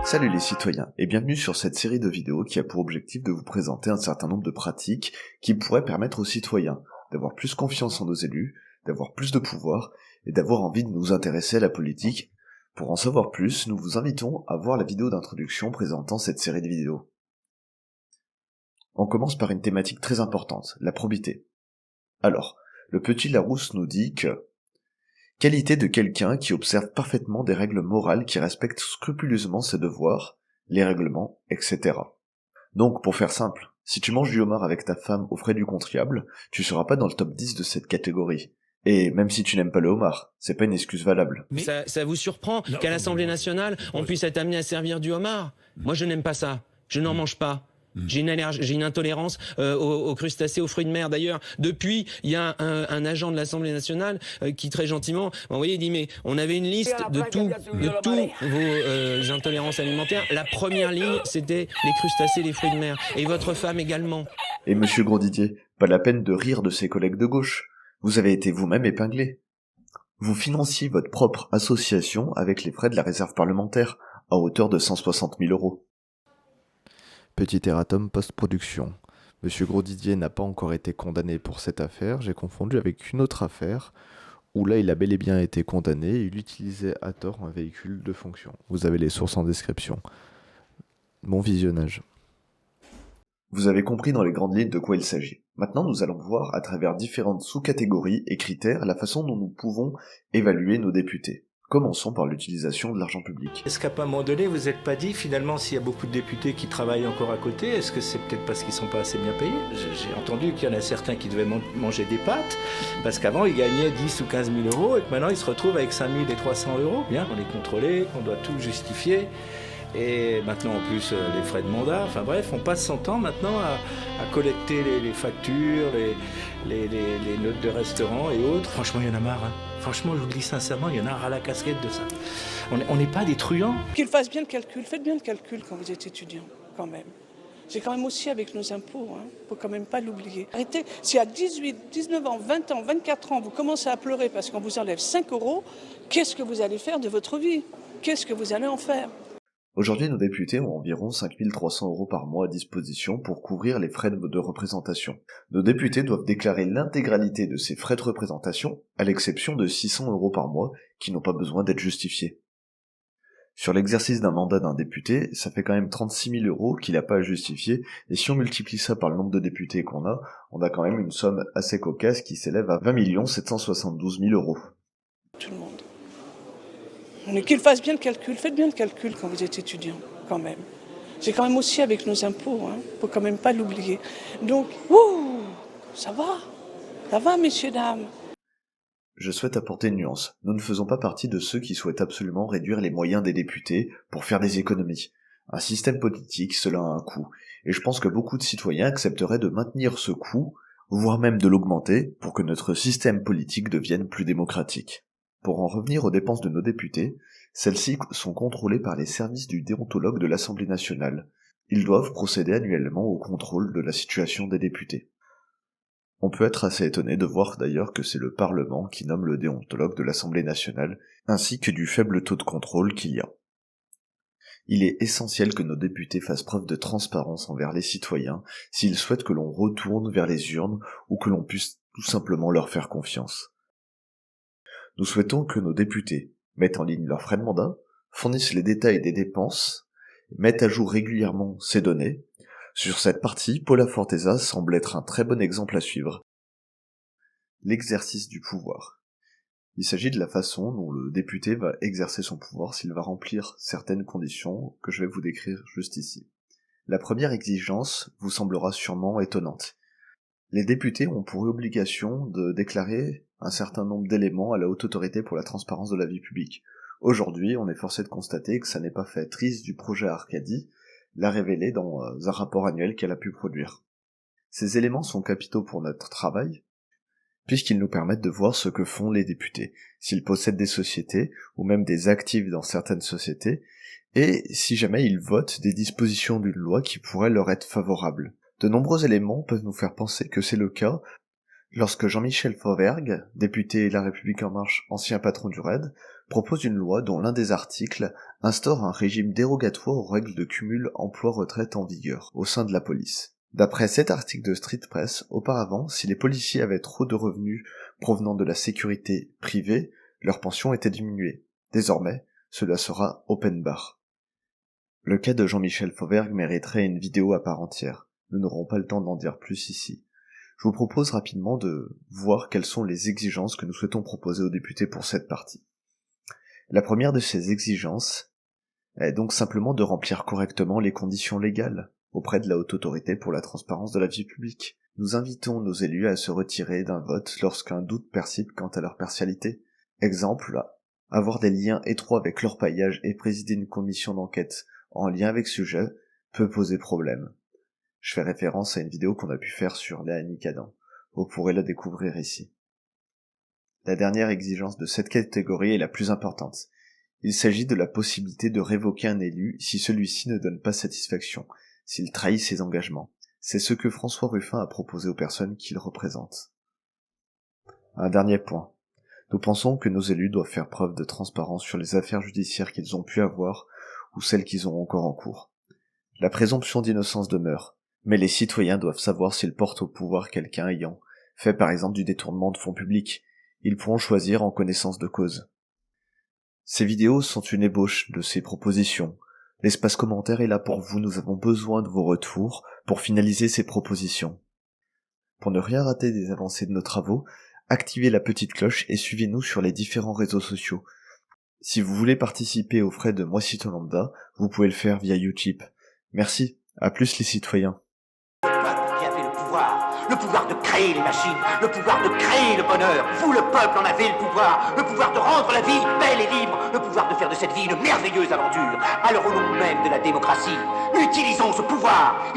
Salut les citoyens, et bienvenue sur cette série de vidéos qui a pour objectif de vous présenter un certain nombre de pratiques qui pourraient permettre aux citoyens d'avoir plus confiance en nos élus, d'avoir plus de pouvoir, et d'avoir envie de nous intéresser à la politique. Pour en savoir plus, nous vous invitons à voir la vidéo d'introduction présentant cette série de vidéos. On commence par une thématique très importante, la probité. Alors, le petit Larousse nous dit que qualité de quelqu'un qui observe parfaitement des règles morales, qui respecte scrupuleusement ses devoirs, les règlements, etc. Donc, pour faire simple, si tu manges du homard avec ta femme aux frais du contribuable, tu seras pas dans le top 10 de cette catégorie. Et même si tu n'aimes pas le homard, c'est pas une excuse valable. Mais ça vous surprend qu'à l'Assemblée nationale, on puisse être amené à servir du homard? Moi, je n'aime pas ça. Je n'en mange pas. J'ai une intolérance aux crustacés, aux fruits de mer. D'ailleurs, depuis, il y a un agent de l'Assemblée nationale qui très gentiment m'a envoyé, il dit mais on avait une liste de tous vos intolérances alimentaires. La première ligne, c'était les crustacés, les fruits de mer. Et votre femme également. Et monsieur Grosdidier, pas la peine de rire de ses collègues de gauche. Vous avez été vous-même épinglé. Vous financiez votre propre association avec les frais de la réserve parlementaire, à hauteur de 160 000 €. Petit erratum post-production. Monsieur Grosdidier n'a pas encore été condamné pour cette affaire, j'ai confondu avec une autre affaire, où là il a bel et bien été condamné, et il utilisait à tort un véhicule de fonction. Vous avez les sources en description. Bon visionnage. Vous avez compris dans les grandes lignes de quoi il s'agit. Maintenant, nous allons voir, à travers différentes sous-catégories et critères, la façon dont nous pouvons évaluer nos députés. Commençons par l'utilisation de l'argent public. Est-ce qu'à un moment donné, vous n'êtes pas dit, finalement, s'il y a beaucoup de députés qui travaillent encore à côté, est-ce que c'est peut-être parce qu'ils ne sont pas assez bien payés? J'ai entendu qu'il y en a certains qui devaient manger des pâtes, parce qu'avant, ils gagnaient 10 ou 15 000 € et que maintenant, ils se retrouvent avec 5 000 et 300 €. Bien, on est contrôlé, on doit tout justifier. Et maintenant, en plus, les frais de mandat, enfin bref, on passe son temps maintenant à collecter les factures, les notes de restaurant et autres. Franchement, il y en a marre. Hein. Franchement, je vous le dis sincèrement, il y en a ras la casquette de ça. On n'est pas des truands. Qu'ils fassent bien le calcul. Faites bien le calcul quand vous êtes étudiant, quand même. C'est quand même aussi avec nos impôts, hein. Faut quand même pas l'oublier. Arrêtez, si à 18, 19 ans, 20 ans, 24 ans, vous commencez à pleurer parce qu'on vous enlève 5 €, qu'est-ce que vous allez faire de votre vie? Qu'est-ce que vous allez en faire? Aujourd'hui, nos députés ont environ 5 300 € par mois à disposition pour couvrir les frais de représentation. Nos députés doivent déclarer l'intégralité de ces frais de représentation, à l'exception de 600 € par mois, qui n'ont pas besoin d'être justifiés. Sur l'exercice d'un mandat d'un député, ça fait quand même 36 000 € qu'il n'a pas à justifier, et si on multiplie ça par le nombre de députés qu'on a, on a quand même une somme assez cocasse qui s'élève à 20 772 000 €. Tout le monde. Mais qu'ils fassent bien le calcul. Faites bien le calcul quand vous êtes étudiant, quand même. C'est quand même aussi avec nos impôts, hein. Faut quand même pas l'oublier. Donc, ça va, messieurs, dames. Je souhaite apporter une nuance. Nous ne faisons pas partie de ceux qui souhaitent absolument réduire les moyens des députés pour faire des économies. Un système politique, cela a un coût. Et je pense que beaucoup de citoyens accepteraient de maintenir ce coût, voire même de l'augmenter, pour que notre système politique devienne plus démocratique. Pour en revenir aux dépenses de nos députés, celles-ci sont contrôlées par les services du déontologue de l'Assemblée nationale. Ils doivent procéder annuellement au contrôle de la situation des députés. On peut être assez étonné de voir d'ailleurs que c'est le Parlement qui nomme le déontologue de l'Assemblée nationale, ainsi que du faible taux de contrôle qu'il y a. Il est essentiel que nos députés fassent preuve de transparence envers les citoyens s'ils souhaitent que l'on retourne vers les urnes ou que l'on puisse tout simplement leur faire confiance. Nous souhaitons que nos députés mettent en ligne leurs frais de mandat, fournissent les détails des dépenses, mettent à jour régulièrement ces données. Sur cette partie, Paula Forteza semble être un très bon exemple à suivre. L'exercice du pouvoir. Il s'agit de la façon dont le député va exercer son pouvoir s'il va remplir certaines conditions que je vais vous décrire juste ici. La première exigence vous semblera sûrement étonnante. Les députés ont pour obligation de déclarer un certain nombre d'éléments à la Haute Autorité pour la transparence de la vie publique. Aujourd'hui, on est forcé de constater que ça n'est pas fait. Tris du projet Arcadie l'a révélé dans un rapport annuel qu'elle a pu produire. Ces éléments sont capitaux pour notre travail, puisqu'ils nous permettent de voir ce que font les députés, s'ils possèdent des sociétés, ou même des actifs dans certaines sociétés, et si jamais ils votent des dispositions d'une loi qui pourraient leur être favorables. De nombreux éléments peuvent nous faire penser que c'est le cas lorsque Jean-Michel Fauvergue, député La République En Marche, ancien patron du RAID, propose une loi dont l'un des articles instaure un régime dérogatoire aux règles de cumul emploi-retraite en vigueur au sein de la police. D'après cet article de Street Press, auparavant, si les policiers avaient trop de revenus provenant de la sécurité privée, leur pension était diminuée. Désormais, cela sera open bar. Le cas de Jean-Michel Fauvergue mériterait une vidéo à part entière. Nous n'aurons pas le temps d'en dire plus ici. Je vous propose rapidement de voir quelles sont les exigences que nous souhaitons proposer aux députés pour cette partie. La première de ces exigences est donc simplement de remplir correctement les conditions légales auprès de la haute autorité pour la transparence de la vie publique. Nous invitons nos élus à se retirer d'un vote lorsqu'un doute persiste quant à leur partialité. Exemple, avoir des liens étroits avec l'orpaillage et présider une commission d'enquête en lien avec ce sujet peut poser problème. Je fais référence à une vidéo qu'on a pu faire sur Léanie Cadin. Vous pourrez la découvrir ici. La dernière exigence de cette catégorie est la plus importante. Il s'agit de la possibilité de révoquer un élu si celui-ci ne donne pas satisfaction, s'il trahit ses engagements. C'est ce que François Ruffin a proposé aux personnes qu'il représente. Un dernier point. Nous pensons que nos élus doivent faire preuve de transparence sur les affaires judiciaires qu'ils ont pu avoir ou celles qu'ils ont encore en cours. La présomption d'innocence demeure, mais les citoyens doivent savoir s'ils portent au pouvoir quelqu'un ayant fait par exemple du détournement de fonds publics. Ils pourront choisir en connaissance de cause. Ces vidéos sont une ébauche de ces propositions. L'espace commentaire est là pour vous, nous avons besoin de vos retours pour finaliser ces propositions. Pour ne rien rater des avancées de nos travaux, activez la petite cloche et suivez-nous sur les différents réseaux sociaux. Si vous voulez participer aux frais de Moi Citoyen Lambda, vous pouvez le faire via Utip. Merci, à plus les citoyens. Qui avait le pouvoir de créer les machines, le pouvoir de créer le bonheur. Vous, le peuple, en avez le pouvoir de rendre la vie belle et libre, le pouvoir de faire de cette vie une merveilleuse aventure. Alors au nom même de la démocratie, utilisons ce pouvoir.